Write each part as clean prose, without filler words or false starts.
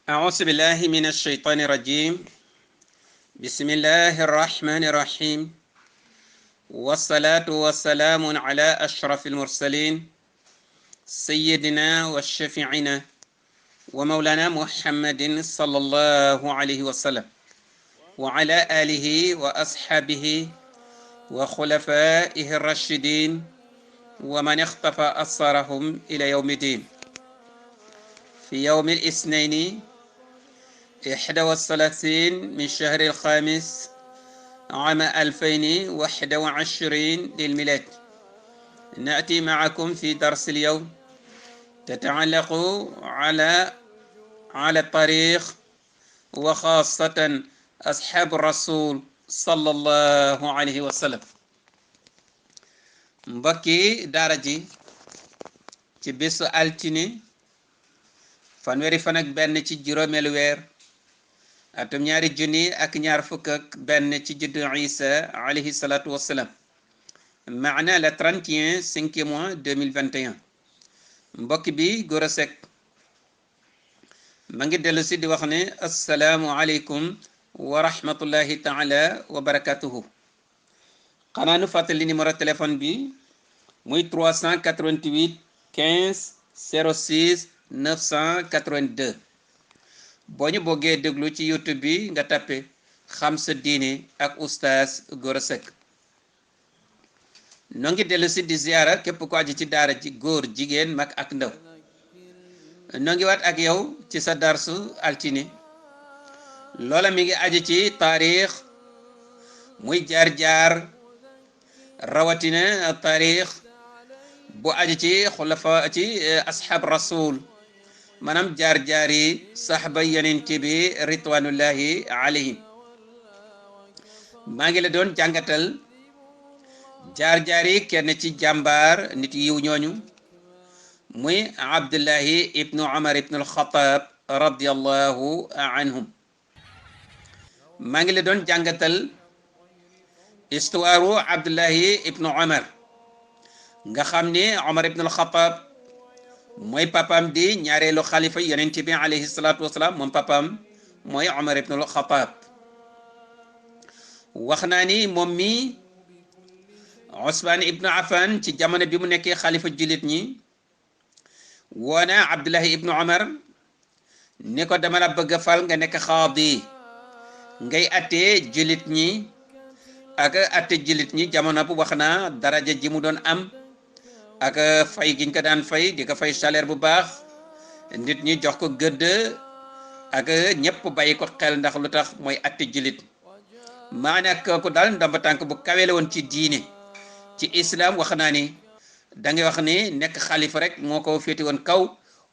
أعوذ بالله من الشيطان الرجيم. بسم الله الرحمن الرحيم، والصلاة والسلام على أشرف المرسلين سيدنا والشفيعنا ومولانا محمد صلى الله عليه وسلم وعلى آله وأصحابه وخلفائه الراشدين ومن اختفى أثرهم إلى يوم الدين. في يوم الاثنين 31 من شهر الخامس عام 2021 للميلاد، نأتي معكم في درس اليوم تتعلق على التاريخ وخاصة أصحاب الرسول صلى الله عليه وسلم. mbokki daara ji ci bésu altine fanweeri fan ak benn ci juróomeelu weer atum ñaari junni ak ñaar fukk ak benn ci juddu Isa alayhi salatu wassalam, maana le 31 5e mois 2021. mbokk bi Gora Seck ma ngi dellu si di wax ne assalaamu aleykum wa rahmatullahi taala wa barakatuhu. xanaa nu fàttali numéro téléphone bi muy 388 15 06 982. boo ñu bëggee déglu ci YouTube bi nga tappe xam sa diine ak oustaz Gora Seck. noo ngi dellu si di ziara képp ko aju ci daara ji, góor jigéen mag ak ndaw. noo ngi waat ak yow ci sa darsu altine. loola mi ngi aju ci taarix, muy jaar-jaar rawatina taarix bu aju ci xulafa ci ashab rasul, maanaam jaar-jaar yi saxba yonent bi ridwanullahi alayhim. maa ngi la doon jàngatal jaar-jaar yi kenn ci jàmbaar nit yiw ñooñu, muy Abdullahi ibnu Umar ibnu al-Khattab radiyallahu anhum. maa ngi la doon jàngatal histoire Abdullahi ibnu Umar, nga xam ne Umar ibnu al-Khattab mooy papaam di ñaareelu xalifa yonent bi alayhi salaatu wasalaam. moom papaam mooy Umar ibnu al-Khattab. wax naa ni moom mi Usmaan ibnu Affan ci jamono bi mu nekkee xalifa jullit ñi woona Abdullahi ibnu Umar ni ko dama la bëgg a fal nga nekk xaadi, ngay attee jullit ñi ak atte jullit ñi. jamono bu wax naa daraja ji mu doon am ak fay giñ ko daan fay, di ko fay salaire bu baax, nit ñi jox ko gëdd ak ñëpp bàyyi ko xel ndax lu tax mooy atte jullit. maanaam kooku daal ndomba tànk bu kawele woon ci diine, ci islam. wax naa ni da ngay wax ni nekk xalifa rek moo ko féeti woon kaw,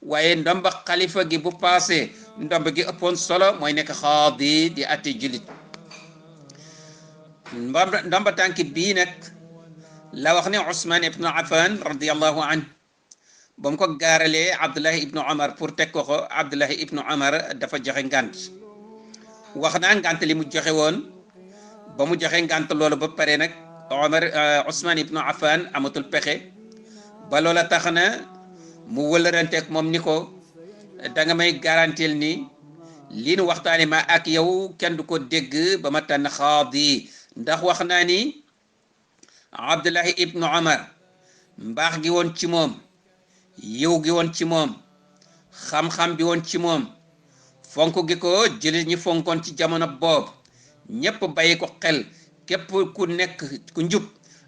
waaye ndomba xalifa gi bu paase ndomba gi ëppoon solo mooy nekk xaadi di atte jullit. ndomba tànk bii nag la wax ne Usmaan ibnu Affan radiyallahu anhu ba mu ko gaaralee Abdullahi ibnu Umar pour teg ko ko, Abdullahi ibnu Umar dafa joxe ngant. wax naa ngant li mu joxe woon, ba mu joxe ngant loolu ba pare nag Usmaan ibnu Affan amatul pexe ba loola tax na mu wëlëranteeg moom ni ko da nga may garantil ni lii nu waxtaane ma ak yow kenn du ko dégg ba ma tànn xaadi. ndax wax naa ni Abdullahi ibnu Umar mbaax gi woon ci moom, yiw gi woon ci moom, xam-xam bi woon ci moom, fonk gi ko jullit ñi fonkoon ci jamono boobu, ñépp bàyyi ko xel. képp ku nekk ku njub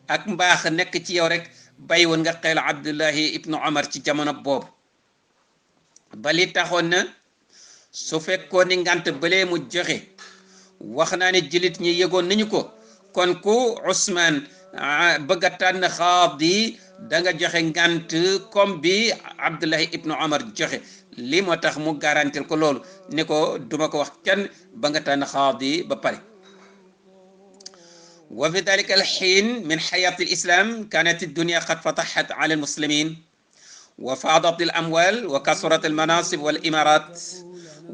ak mbaax nekk ci yow rek bàyyi woon nga xel Abdullahi ibnu Umar ci jamono boobu. ba li taxoon na su fekkoon ni ngant balee mu joxe wax naa ne jullit ñi yëgoon nañu ko, kon ku Usmaan bëgg a tànn xaadi da nga joxe ngant comme bi Abdullahi ibnu Umar joxe. lii moo tax mu garantil ko loolu ni ko duma ko wax kenn ba nga tànn xaadi ba pare. wa fi dalika alxiin min xayaati alislam kanat addunia qad fataxat ala almuslimin wa faadat alamwal wa kasurat almanasib walimarat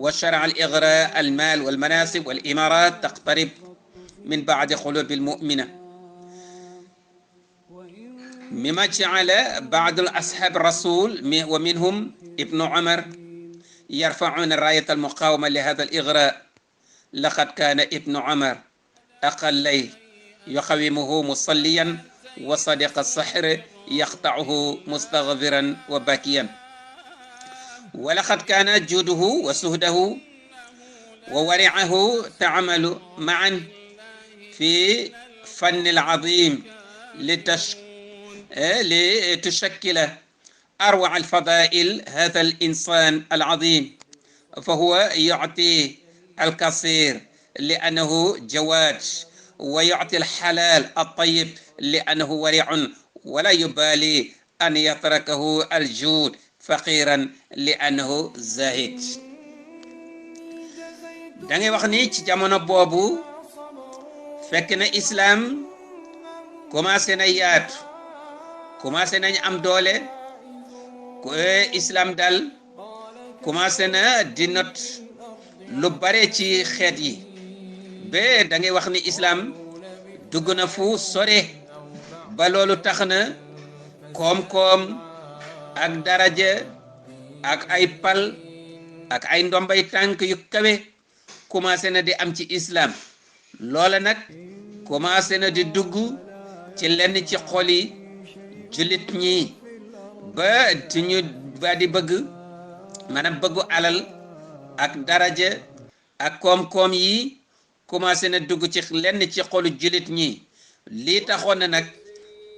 wa sharaca aligra almal walmanasib walimarat taqtarib min bacdi qulubi almumina مما جعل بعض أصحاب الرسول ومنهم ابن عمر يرفعون راية المقاومة لهذا الإغراء. لقد كان ابن عمر أقل يقومه مصليا وصديق السحر يقطعه مستغفرا وباكيا. ولقد كان جوده وسهده وورعه تعمل معا في فن العظيم لتشكل أروع الفضائل هذا الإنسان العظيم. فهو يعطي الكثير لأنه جواد، ويعطي الحلال الطيب لأنه ورع، ولا يبالي أن يتركه الجود فقيرا لأنه زاهد. dangay wax ni ci jamono boobu fekk na islam commencé na yaatu, commencé nañ am doole, islam dal commencé na di not lu bare ci xeet yi ba da ngay wax ni islam dugg na fu sore ba loolu tax na koom-koom ak daraja ak ay pal ak ay ndombay tànk yu kawe commencé na di am ci islam. loola nag commencé na di dugg ci lenn ci xol yi jullit ñi ba di ñu ba di bëgg maanaam bëggu alal ak daraja ak koom-koom yi commencé na dugg ci lenn ci xolu jullit ñi. lii taxoon na nag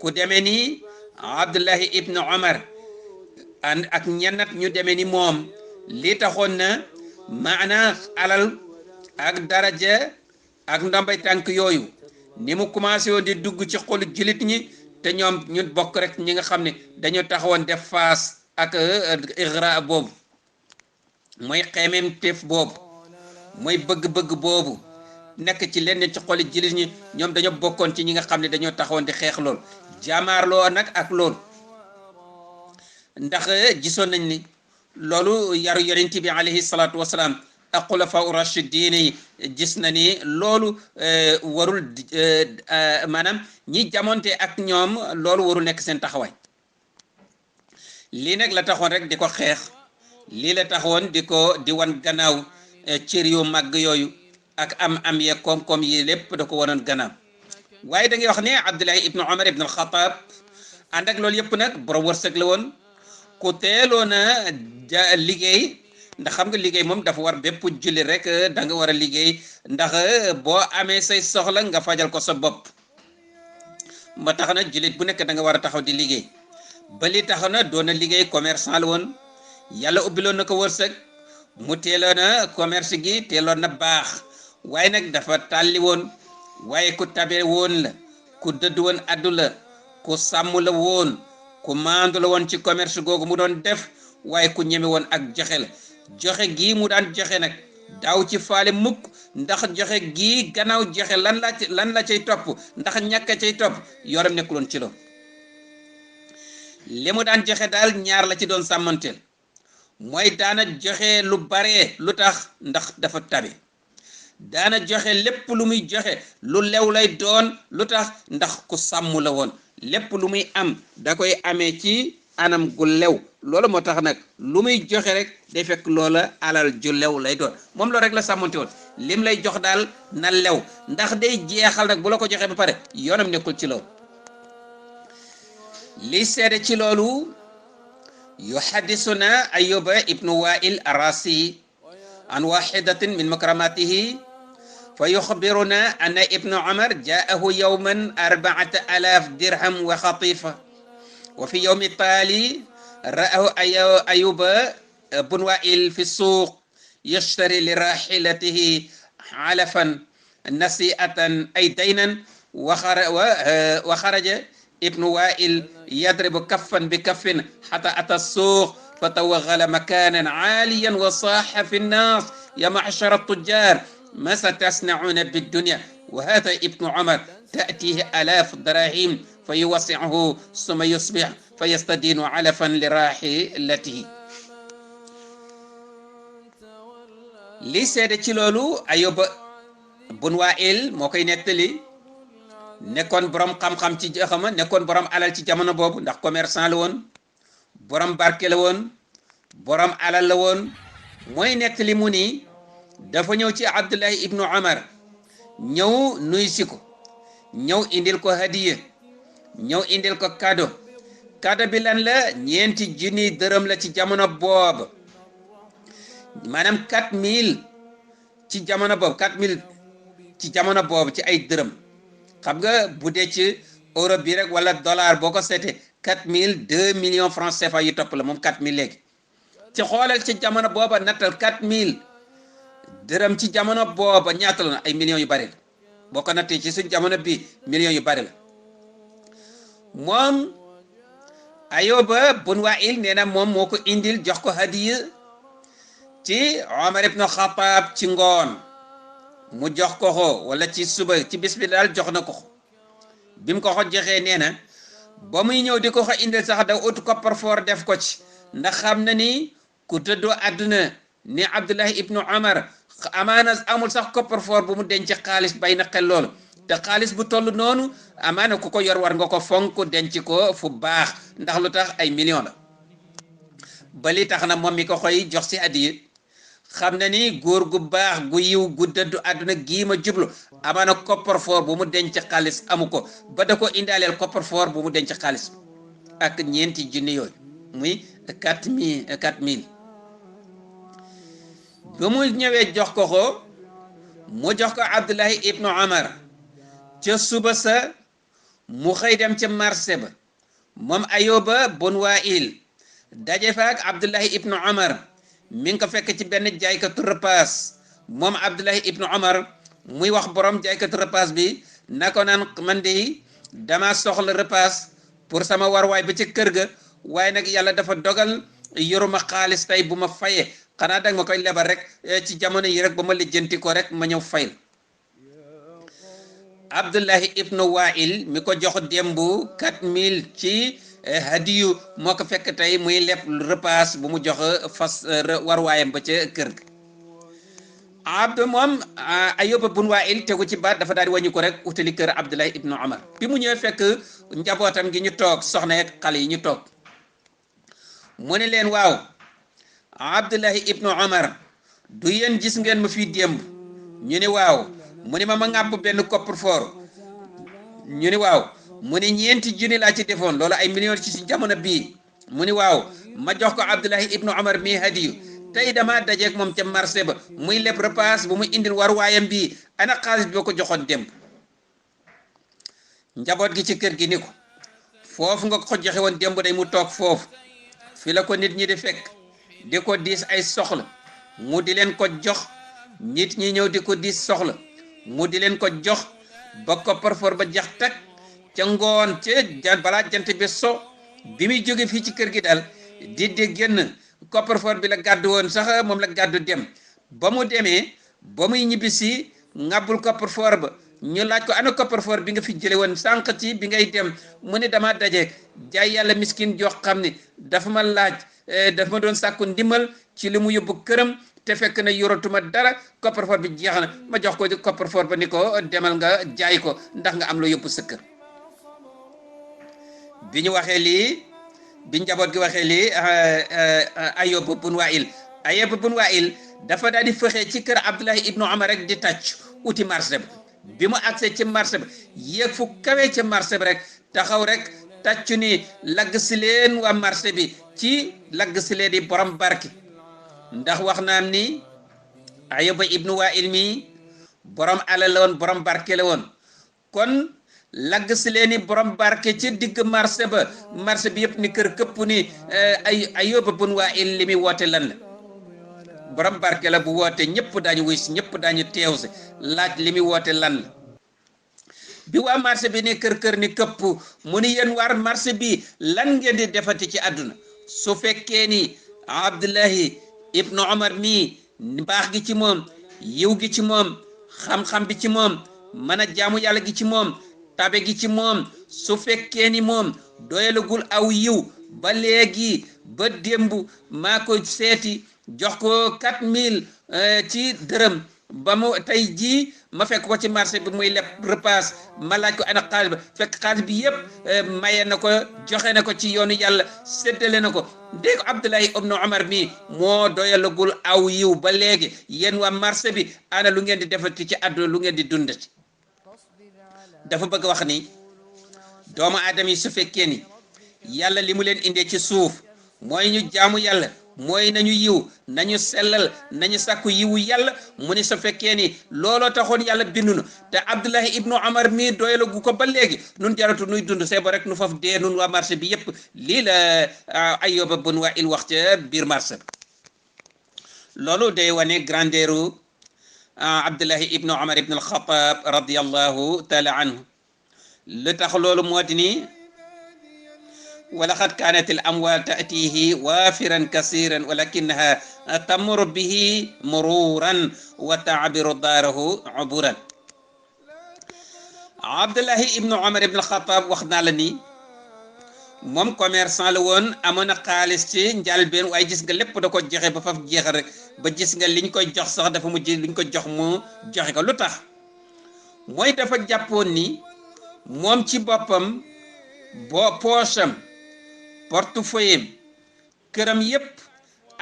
ku demee ni Abdullahi ibnu Omar ak ñennat ñu demee ni moom, lii taxoon na maana alal ak daraja ak ndombay tànk yooyu ni mu commencé woon di dugg ci xolu jullit ñi, te ñoom ñun bokk rek ñi nga xam ne dañoo taxawoon def face ak igra boobu, mooy xeemeem teef boobu, mooy bëgg-bëgg boobu nekk ci lenn ci xolu jullit ñi. ñoom dañoo bokkoon ci ñi nga xam ne dañoo taxawoon di xeex lool, jaamaarloo nag ak loolu. ndax gisoon nañ ni loolu yaru yonent bi alayhi salaatu wasalaam ak xulafa rashidin yi gis na ni loolu warul maanaam ñi jamonte ak ñoom loolu warul nekk seen taxawaay. lii nag la taxoon rek di ko xeex, lii la taxoon di wan gannaaw cër yu màgg yooyu ak am ye koom-koom yi lépp da ko wanoon gannaaw. waaye da ngay wax ne Abdullahi ibnu Omar ibn al-Khattab ànd ak loolu yëpp nag borom wërsëg la woon, ku teeloon a liggéey. ndax xam nga liggéey moom dafa war bépp julli rek da nga war a liggéey, ndax boo amee say soxla nga fajal ko sa bopp. ba tax na jullit bu nekk da nga war a taxaw di liggéey. ba li tax na doon na liggéey commerçant la woon, yàlla ubbiloon na ko wërsëg, mu teeloon a commerce gi teeloon na baax, waaye nag dafa tàlli woon. waaye ku tabe woon la, ku dëdd woon addu la, ku sàmm la woon, ku maandu la woon ci commerce googu mu doon def, waaye ku ñeme woon ak joxe la. joxe gii mu daan joxe nag daaw ci faale mukk, ndax joxe gii gannaaw joxe lan la cay topp, ndax ñàkk cay topp yoram nekkuloon ci loolu. li mu daan joxe daal ñaar la ci doon sàmmanteel, mooy daana joxe lu bare. lu tax? ndax dafa tabe. daana joxe lépp lu muy joxe lu lew lay doon. lu tax? ndax ku sàmm la woon, lépp lu muy am da koy amee ci anam gu lew. loolu moo tax nag lu muy joxe rek day fekk loola alal ju lew lay doon. moom loolu rek la sàmmante woon, lim lay jox daal na lew, ndax day jeexal nag bu la ko joxee ba pare yoonam nekkul ci loolu. li seede ci loolu yuhaddisuna Ayyuba ibnu Wa'il Arasi an wahidatin min makramatihi fa yukhbiruna anna ibnu Umar ja'ahu yawman 4000 dirham wa khatifa wa fi yawmi tali ra'ahu Ayyuba بن وائل في السوق يشتري لراحلته علفا نسيئة أي دينا وخرج ابن وائل يضرب كفا بكف حتى أتى السوق فتوغل مكانا عاليا وصاح في الناس يا معشر التجار ما ستصنعون بالدنيا وهذا ابن عمر تأتيه آلاف الدراهم فيوسعه ثم يصبح فيستدين علفا لراحلته. li seede ci loolu Ayyuba bun Wa'il moo koy nettali, nekkoon borom xam-xam ci jaxama, nekkoon borom alal ci jamono boobu, ndax commerçant la woon, borom barke la woon, borom alal la woon, mooy nettali mu ni dafa ñëw ci Abdullahi ibnu Umar ñëw nuy si ko ñëw indil ko hadiya ñëw indil ko kado bi lan la ñeenti junni dërëm la ci jamono boobu maanaam 4000 ci jamono boobu 4000 ci jamono boobu ci ay dërëm xam nga bu dee ci euro bi rek wala dollar boo ko seetee 4000 2 millions francs CFA yu topp la moom 4000 léegi ci xoolal ci jamono booba nattal 4000 dërëm ci jamono booba ñaata la ay millions yu bari la boo ko nattee ci suñ jamono bi millions yu bari la moom Ayyuba bun Wa'il nee na moom moo ko indil jox ko hadiya ci Omar ibn Khattab ci ngoon mu jox ko ko wala ci suba ci bis bi daal jox na ko bi mu ko ko joxee nee na ba muy ñëw di ko ko indil sax da ut coffre-fort def ko ci ndax xam na ni ku tëddoo àdduna ni Abdullahi ibnu Umar amaana amul sax coffre-fort bu mu denc xaalis bay na xel loolu te xaalis bu toll noonu amaana ku ko yor war nga ko fonk denc ko fu baax ndax lu tax ay millions la ba li tax na moom mi ko koy jox si hadiya xam na ni góor gu baax gu yiw gu dëddu àdduna gii ma jublu amaana coffre-fort bu mu denc xaalis amu ko ba da ko indaaleel coffre-fort bu mu denc xaalis ak ñeenti junni yooyu muy 4000 ba mu ñëwee jox ko mu jox ko Abdullahi ibnu Umar ca suba sa mu xëy dem ca marché ba moom Ayyuba bun Wa'il daje fa ak Abdullahi ibnu Umar mi ngi ko fekk ci benn jaaykatu repas moom Abdullahi ibnu Umar muy wax borom jaaykatu repas bi na ko naan man de dama soxla repas pour sama warwaay ba ci kër ga waaye nag yàlla dafa dogal yoruma xaalis tey bu ma fayee xanaa danga ma koy lebal rek ci jamono yi rek ba ma lijjanti ko rek ma ñëw fayl Abdullahi ibnu Wa'il mi ko jox démb 4000 ci hadiyu moo ko fekk tey muy leb repas bu mu jox fas warwaayam ba ca kër ga moom Ayyuba bun Wa'il tegu ci baat dafa daal di wàññi ko rek utali kër Abdullahi ibnu Umar bi mu ñëwee fekk njabootam gi ñu toog soxna ak xale yi ñu toog mu ne leen waaw Abdullahi ibnu Umar du yéen gis ngeen ma fii démb ñu ne waaw mu ne ma ŋàbb benn coffre-fort ñu ne waaw mu ne ñeenti junni laa ci defoon loolu ay millions ci jamono bii mu ne waaw ma jox ko Abdullahi ibnu Umar mii hadiyu tey dama dajeeg moom ca marché ba muy leb repas bu mu indil war waayam bii ana xaalis bi ba ko joxoon démb njaboot gi ci kër gi ni ko foofu nga ko joxe woon démb day mu toog foofu fi la ko nit ñi di fekk di ko diis ay soxla mu di leen ko jox nit ñi ñëw di ko diis soxla mu di leen ko jox ba coffre-fort ba jax tak ca ngoon ca balaa jant bi so bi muy jóge fii ci kër gi daal di génn coffre-fort bi la gàddu woon sax moom la gàddu dem ba mu demee ba muy ñibbisi ŋàbbul coffre-fort ba ñu laaj ko ana coffre-fort bi nga fi jële woon sànq ci bi ngay dem mu ne dama dajeeg jaay yàlla miskin jox xam ne dafa ma laaj dafa ma doon sàkku ndimbal ci li mu yóbbu këram te fekk na yoratuma dara coffre-fort bi jeex na ma jox ko coffre-fort ba ni ko demal nga jaay ko ndax nga am loo yóbbu sa kër bi ñu waxee lii bi njaboot gi waxee lii Ayyuba bun Wa'il dafa daal di fexee ci kër Abdullahi ibnu Umar rek di tàcc uti marché ba bi mu agsee ci marché ba yéeg fu kawee ci marché ba rek taxaw rek tàccu ni lagg si leen waa marché bi ci lagg si leen di borom barke ndax wax naan ni Ayyuba ibnu Wa'il mi borom alal la woon borom barke la woon kon lagg si leen ni borom barke ci digg marché ba marché bi yëpp ni kër këpp ni Ayyuba bun Wa'il li muy woote lan la borom barke la bu woote ñëpp daañu wuy si ñëpp daañu teew si laaj li muy woote lan la bi waa marché bi ni kër ni këpp mu ni yéen war marché bi lan ngeen di defati ci àdduna su fekkee ni Abdullahi ibnu Umar mii mbaax gi ci moom yiw gi ci moom xam-xam bi ci moom mën a jaamu yàlla gi ci moom tabe gi ci moom su fekkee ni moom doyalagul aw yiw ba léegi ba démb maa ko seeti jox ko 4000 ci dërëm ba mu tey jii ma fekk ko ci marché bi muy leb repas ma laaj ko ana xaalis ba fekk xaalis bi yëpp maye na ko joxe na ko ci yoonu yàlla séddale na ko dégg Abdullahi ibnu Umar mii moo doyalagul aw yiw ba léegi yéen waa marché bi ana lu ngeen di defati ci àdduna lu ngeen di dundati dafa bëgg wax ni doomu aadama yi su fekkee ni yàlla li mu leen indee ci suuf mooy ñu jaamu yàlla mooy nañu yiw nañu sellal nañu sàkku yiwu yàlla mu ni su fekkee ni looloo taxoon yàlla bindunu te Abdullahi ibnu Umar mii doyalagu ko ba léegi nun jaratu nuy dund c'est bon rek nu faf dee nun waa marché bi yépp lii la Ayyuba bun Wa'il wax ca biir marché loolu day wane grandeur Abdullahi ibnu Umar ibn al-Khattab radiyallahu taala anhu lu tax loolu moo di ni ولقد كانت الأموال تأتيه وافرا كثيرا ولكنها تمر به مرورا وتعبر داره عبورا عبد الله ابن عمر ابن الخطاب واخنا لني موم كوميرسان لا وون امونا خالص ci njalbeen way gis nga lepp da ko joxe ba faf jeexal rek ba gis nga liñ koy jox sax dafa mujj liñ ko jox mu joxe ko lutax moy dafa jàppoon ni moom ci boppam bo poosam portefeuille këram yépp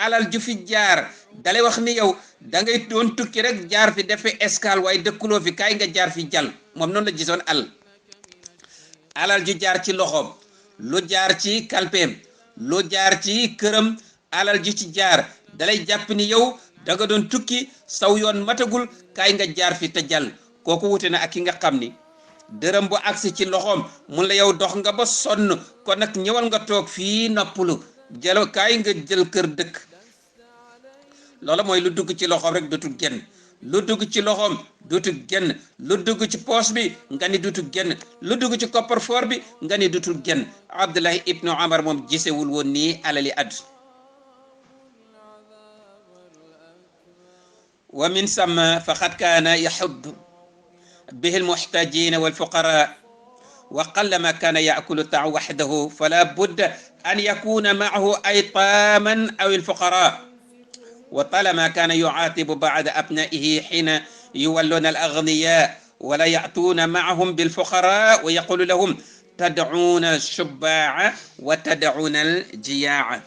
alal ju fi jaar dalay wax ni yow da ngay doon tukki rek jaar fi defe escale waaye dëkkuloo fi kaay nga jaar fi jàll moom noonu la gisoon alal ju jaar ci loxoom lu jaar ci kalpeem lu jaar ci këram alal ju ci jaar dalay jàpp ni yow da nga doon tukki saw yoon matagul kaay nga jaar fi te jàll kooku wute na ak ki nga xam ni dërëm bu agsi ci loxoom mun la yow dox nga ba sonn kon nag ñëwal nga toog fii noppalu jëlo kaay nga jël kër dëkk loola mooy lu dugg ci loxoom rek dootul génn lu dugg ci loxoom dootul génn lu dugg ci poche bi nga ni dootul génn lu dugg ci coffre-fort bi nga ni dootul génn Abdullahi ibnu Umar moom gisewul woon nii alali àdduna wa min sama faqad kaana yaxudd به المحتاجين والفقراء وقلما كان يأكل الطعام وحده فلا بد أن يكون معه أيتاما أو الفقراء وطالما كان يعاتب بعض أبنائه حين يولون الأغنياء ولا يأتون معهم بالفقراء ويقول لهم تدعون الشباع وتدعون الجياع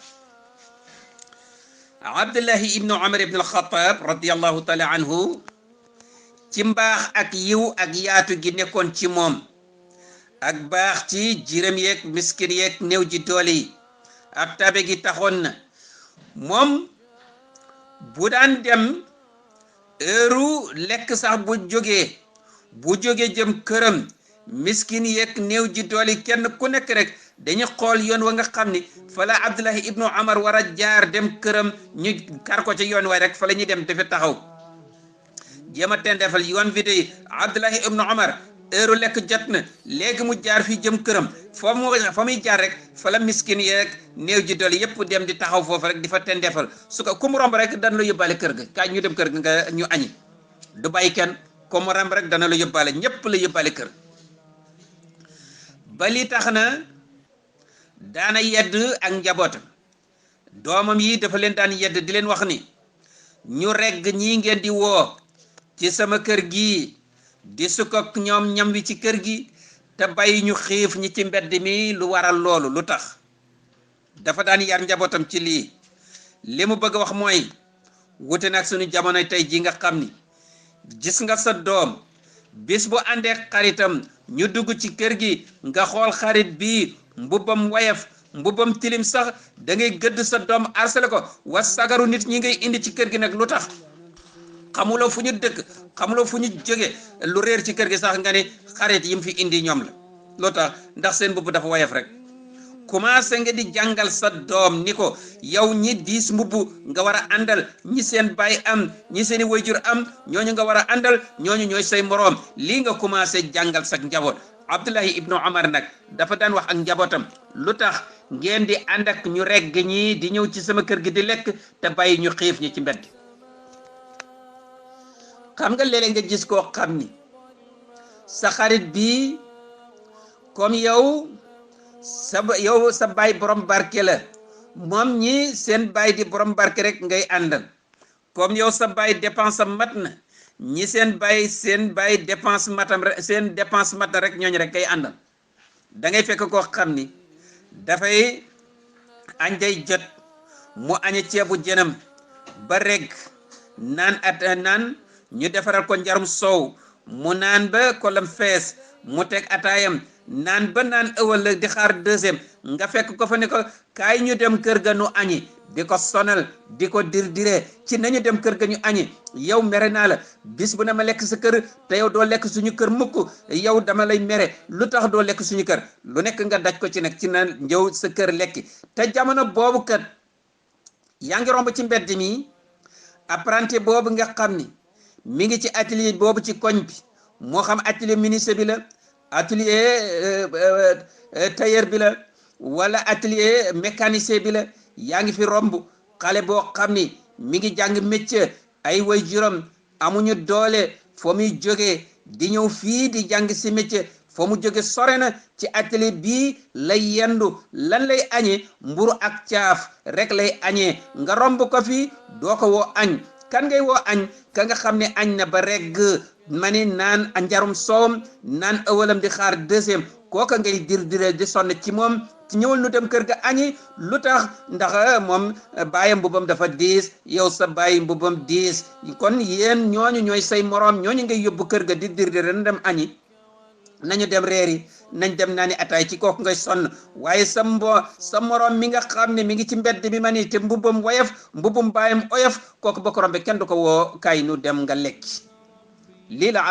عبد الله بن عمر بن الخطاب رضي الله تعالى عنه ci mbaax ak yiw ak yaatu gi nekkoon ci moom ak baax ci jiram yeeg miskin yeeg néew ji doole yi ak tabe gi taxoon na moom bu daan dem heure lekk sax bu jógee jëm këram miskin yeeg néew ji doole yi kenn ku nekk rek dañu xool yoon wa nga xam ni fa la Abdullahi ibnu Umar war a jaar dem këram ñu kar ko ci yoon wa rek fa la ñuy dem dafa taxaw jéema teen defal yoon bi de Abdullahi ibnu Umar heure lekk jot na léegi mu jaar fii jëm këram fa muy jaar rek fa la miskin yeeg néew ji doole yépp dem di taxaw foofu rek di fa teen defal su ko ku mu romb rek dana la yóbbaale kër ga kaay ñu dem kër ga nga ñu añi du bàyyi kenn ku mu romb rek dana la yóbbaale ñépp la yóbbaale kër ba li tax na daana yedd ak njabootam doomam yi dafa leen daan yedd di leen wax ni ñu regg ñii ngeen di woo ci sama kër gi di sukk ak ñoom ñam wi ci kër gi te bàyyi ñu xiif ñi ci mbedd mi lu waral loolu lu tax dafa daan yar njabootam ci lii li mu bëgg wax mooy wute nag suñu jamono tey ji nga xam ni gis nga sa doom bis bu àndee xaritam ñu dugg ci kër gi nga xool xarit bi mbubbam wayaf mbubbam tilim sax da ngay gëdd sa doom arsale ko wa sagaru nit ñi ngay indi ci kër gi nag lu tax xamuloo fu ñu dëkk xamuloo fu ñu jóge lu réer ci kër gi sax nga ni xarit yi mu fi indi ñoom la loo tax ndax seen mbubb dafa wayaf rek commencé nga di jàngal sa doom ni ko yow ñi diis mbubb nga war a àndal ñi seen baay am ñi seeni wayjur am ñooñu nga war a àndal ñooñu ñooy say moroom lii nga commencé jàngal sa njaboot Abdullahi ibnu Umar nag dafa daan wax ak njabootam lu tax ngeen di ànd ak ñu regg ñi di ñëw ci sama kër gi di lekk te bàyyi ñu xiif ñi ci mbedd xam nga léeg-léeg nga gis koo xam ni sa xarit bi comme yow sa baay borom barke la moom ñi seen baay di borom barke rek ngay àndal comme yow sa baay dépense am mat na ñi seen bàyyi dépense matam rek seen dépense matam rek ñooñu rek kay àndal da ngay fekk koo xam ni dafay añ day jot mu añe ceebu jënam ba reg naan ñu defaral ko njarum soow mu naan ba kolam fees mu teg ataayam naan ba naan ëwal la di xaar deuxième nga fekk ko fa ne ko kaay ñu dem kër ga nu añi di ko sonal di ko dir ci nañu dem kër ga ñu añi yow mere naa la bis bu ne ma lekk sa kër te yow doo lekk suñu kër mukk yow dama lay mere lu tax doo lekk suñu kër lu nekk nga daj ko ci nag ci na njëw sa kër lekki te jamono boobu kat yaa ngi romb ci mbedd mi apprenti boobu nga xam ni mi ngi ci atelier boobu ci koñ bi moo xam atelier menuisier bi la atelier tailleur bi la wala atelier mécanicien bi la yaa ngi fi romb xale boo xam ni mi ngi jàng métier ay waajuram amuñu doole foo muy jógee di ñëw fii di jàng si métier foo mu jóge sore na ci atelier bii lay yendu lan lay añee mburu ak caaf rek lay añee nga romb ko fi doo ko woo añ kan ngay woo añ ka nga xam ne añ na ba regg mani naan a njarum soowam naan ëwalam di xaar deuxième kooka ngay dir di sonn ci moom ci ñëwal nu dem kër ga añi lu tax ndax moom bàyyam mbubam dafa diis yow sa bàyyi mbubam diis kon yéen ñooñu ñooy say moroom ñooñu ngay yóbbu kër ga di dir na dem añi nañu dem reeri nañ dem naani ataay ci kooku ngay sonn waaye sa moroom mi nga xam ne mi ngi ci mbedd bi ma ni te mbubam woyof mbubum bàyyam oyof kooku ba ko rombe kenn du ko woo kaay nu dem nga lekki lii la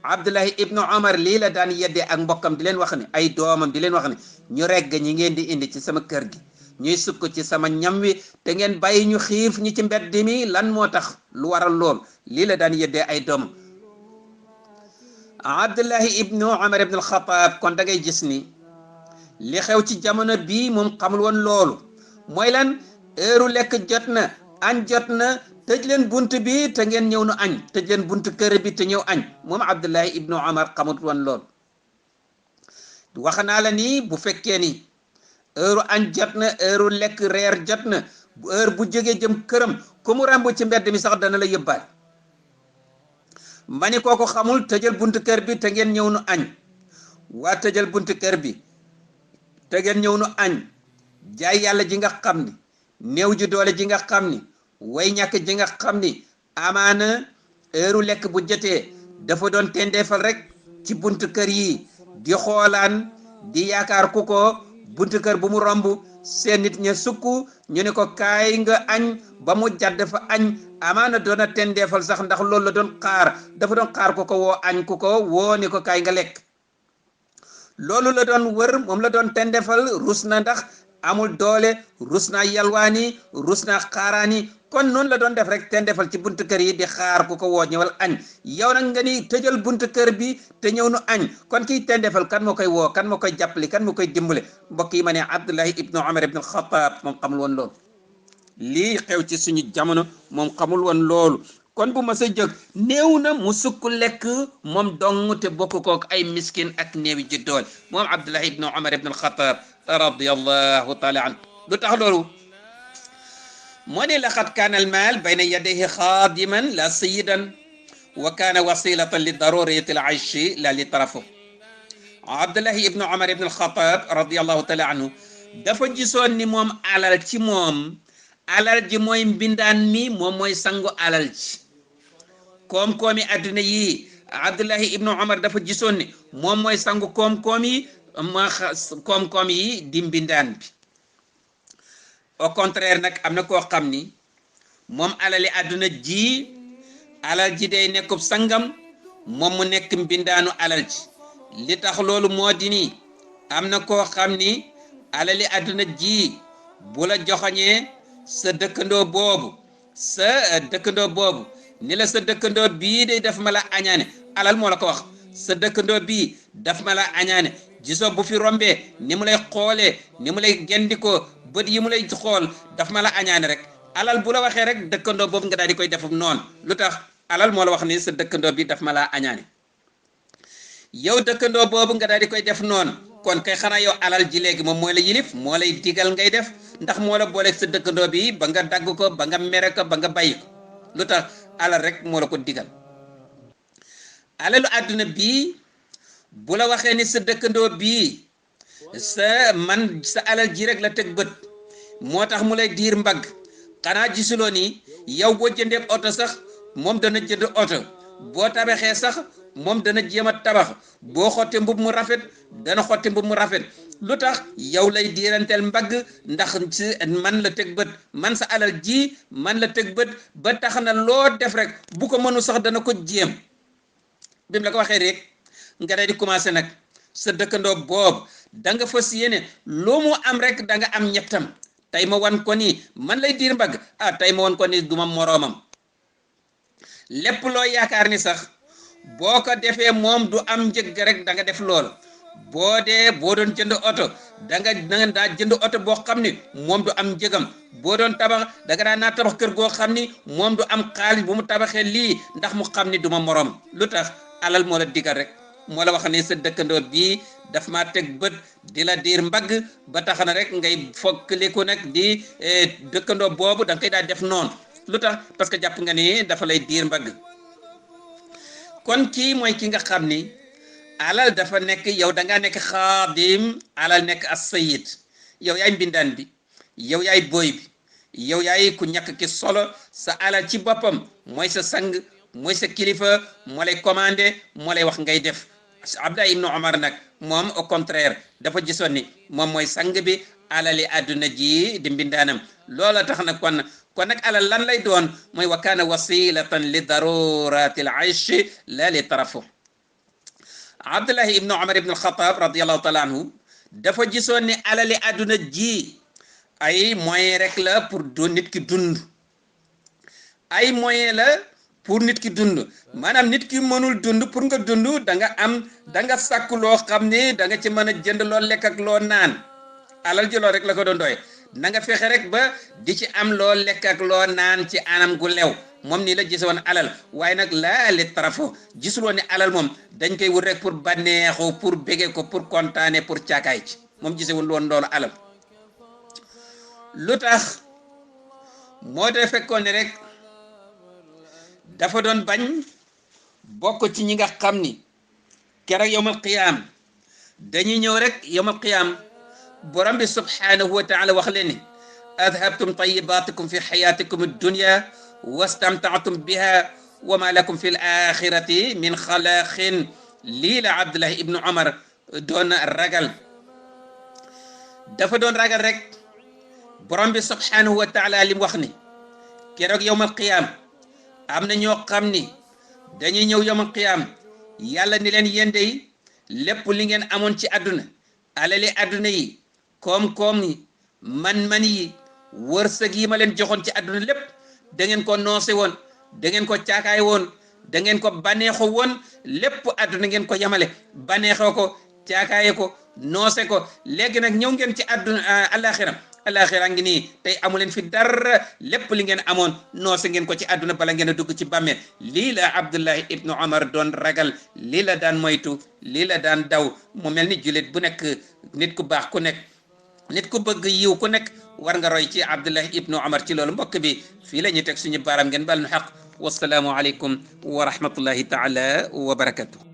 Abdullahi ibnu Omar lii la daan yeddee ak mbokkam di leen wax ne ay doomam di leen wax ne ñu regg ñi ngeen di indi ci sama kër gi ñuy sukk ci sama ñam wi te ngeen bàyyi ñu xiif ñi ci mbedd mi lan moo tax lu waral lool lii la daan yeddee ay doomam Abdullahi ibnu Omar ibnu al-Khattab kon da ngay gis ni li xew ci jamono bii moom xamul woon loolu mooy lan heure lekk jot na añ jot na tëj leen bunt bi te ngeen ñëw nu añ tëj leen bunt kër bi te ñëw añ moom Abdullahi ibnu Omar xamut woon lool wax naa la ni bu fekkee ni heure añ jot na heure lekk reer jot na heure bu jógee jëm këram ku mu rambu ci mbedd mi sax dana la yëbbaat ma ni kooku xamul tëjal bunt kër bi te ngeen ñëw nu añ waa tëjal bunt kër bi te ngeen ñëw nu añ jaay yàlla ji nga xam ni néew ji doole ji nga xam ni way ñàkk ji nga xam ni amaana heure lekk bu jotee dafa doon tendeefal rek ci buntu kër yi di xoolaan di yaakaar ku ko buntu kër bu mu romb seen nit ña sukk ñu ne ko kaay nga añ ba mu jadd fa añ amaana doon a tendeefal sax ndax loolu la doon xaar dafa doon xaar ku ko woo añ ku ko woo ni ko kaay nga lekk loolu la doon wër moom la doon tendeefal rus na ndax amul doole rus naa yalwaani rus naa xaaraani kon noonu la doon def rek te defal ci buntu kër yi di xaar ku ko woo ñëwal añ yow nag nga ni tëjal buntu kër bi te ñëw nu añ kon kii te defal kan moo koy woo kan moo koy jàppale kan moo koy dimbale mbokk yi ma ne Abdullahi ibnu Omar ibn al-Khattab moom xamul woon loolu lii xew ci suñu jamono moom xamul woon loolu kon bu ma sa jóg néew na mu sukk lekk moom dong te bokk kook ay miskin ak néewi ji dool moom Abdullahi ibnu Omar ibn al-Khattab radiyallahu taala an lu tax loolu moo ne laqad kaana almaal bayna yadayhi xaadiman la sayidan wa kaana wasilatan li daruriyati al ayshi la li tarafu Abdullahi ibnu Omar ibn al-Khattab radiyallahu taala anhu dafa gisoon ni moom alal ci moom alal ji mooy mbindaan mi moom mooy sangu alal ji koom-koomi adduna yi Abdullahi ibnu Omar dafa gisoon ni moom mooy sangu koom-koom yi koom-koom yi di mbindaan bi au contraire nag am na koo xam ni moom alali àdduna ji alal ji day nekkub sangam moom mu nekk mbindaanu alal ji li tax loolu moo di ni am na koo xam ni alali àdduna ji bu la joxoñee sa dëkkandoo boobu ni la sa dëkkandoo bii day daf ma la añaane alal moo la ko wax sa dëkkandoo bii daf ma la añaane gisoo bu fi rombee ni mu lay xoolee ni mu lay gendikoo bët yi mu lay xool daf ma la añaane rek alal bu la waxee rek dëkkandoo boobu nga daal di koy def noonu lu tax alal moo la wax ni sa dëkkandoo bi daf ma la añaane yow dëkkandoo boobu nga daal di koy def noonu kon kay xanaa yow alal ji léegi moom moo la yilif moo lay digal ngay def ndax moo la booleeg sa dëkkandoo bi ba nga dagg ko ba nga mere ko ba nga bàyyi ko lu tax alal rek moo la ko digal alalu àdduna bii bu la waxee ni sa dëkkandoo bii sa alal ji rek la teg bët moo tax mu lay diir mbagg xanaa gisuloo ni yow boo jëndee oto sax moom dana jënd oto boo tabaxee sax moom dana jéem a tabax boo xotte mbub mu rafet dana xotte mbub mu rafet lu tax yow lay diiranteel mbagg ndax ci man la teg bët man sa alal ji man la teg bët ba tax na loo def rek bu ko mënu sax dana ko jéem bi mu la ko waxee rek nga day di commencé nag sa dëkkandoo boobu da nga fas yéene lu mu am rek da nga am ñettam tey ma wan ko ni man lay diir mbagg tey ma wan ko ni duma moroomam lépp loo yaakaar ni sax boo ko defee moom du am njëg rek da nga def lool boo doon jënd oto da nga daa jënd oto boo xam ni moom du am njëgam boo doon tabax da nga daa naa tabax kër goo xam ni moom du am xaalis bu mu tabaxee lii ndax mu xam ni duma moroom lu tax alal moo la digal rek moo la wax ne sa dëkkandoo bii daf maa teg bët di la diir mbagg ba tax na rek ngay fokkaliku nag di dëkkandoo boobu da nga koy daal def noonu lu tax parce que jàpp nga ni dafa lay diir mbagg kon kii mooy ki nga xam ni alal dafa nekk yow da ngaa nekk xaadim alal nekk as sayid yow yaay mbindaan bi yow yaay boy bi yow yaay ku ñàkk ki solo sa alal ci boppam mooy sa sang mooy sa kilifa moo lay commandé moo lay wax ngay def Abdullah ibnu Omar nag moom au contraire dafa gisoon ni moom mooy sang bi alali àdduna ji di mbindaanam loola tax nag kon nag alal lan lay doon mooy wa kaana wasilatan li darurati al aysh la li tarafu Abdullah ibnu Omar ibnu al-Khattab radiyallahu taala anhu dafa gisoon ni alali àdduna ji ay moyen rek la pour nit ki dund ay moyen la pour nit ki dund maanaam nit ki mënul dund pour nga dund da nga sàkk loo xam ne da nga ci mën a jënd loo lekk ak loo naan alal ji loo rek la ko doon doy na nga fexe rek ba di ci am loo lekk ak loo naan ci anam gu lew moom nii la gisoon alal waaye nag laa li tarafo gisuloo ne alal moom dañ koy wut rek pour bànneexu pour bége ko pour kontaane pour caakaay ci moom gisewul woon loolu alal lu tax moo de fekkoon ne rek dafa doon bañ bokk ci ñi nga xam ni keroog yawmal qiyaam dañuy ñëw rek yawmal qiyaam borom bi subhanahu wa taala wax leen ni adhabtum tayyibatikum fi hayatikum ad-dunya wastamta'tum biha wa ma lakum fi al-akhirati min xalaqin lii la Abdullah ibnu Omar doon ragal dafa doon ragal rek borom bi subhanahu wa taala li mu wax ni keroog yawmal qiyaam am na ñoo xam ni dañuy ñëw yawmal qiyaam yàlla ni leen yéen dey lépp li ngeen amoon ci àdduna alali àdduna yi koom-koom yi man-man yi wërsëg yi ma leen joxoon ci àdduna lépp da ngeen ko noose woon da ngeen ko caakaay woon da ngeen ko baneexo woon lépp àdduna ngeen ko yamale baneexoo ko caakaaye ko noose ko léegi nag ñëw ngeen ci àdduna alaxira ngi nii tey amu leen fi dara lépp li ngeen amoon noose ngeen ko ci àdduna bala ngeen a dugg ci bàmmeel lii la Abdullah ibnu Omar doon ragal lii la daan moytu lii la daan daw mu mel ni jullit bu nekk nit ku baax ku nekk nit ku bëgg yiw ku nekk war nga roy ci Abdullah ibnu Omar ci loolu mbokk bi fii la ñuy teg suñu baaraam ngeen bal nu xaq wasalaamu aleykum wa rahmatullahi taala wa barakatuh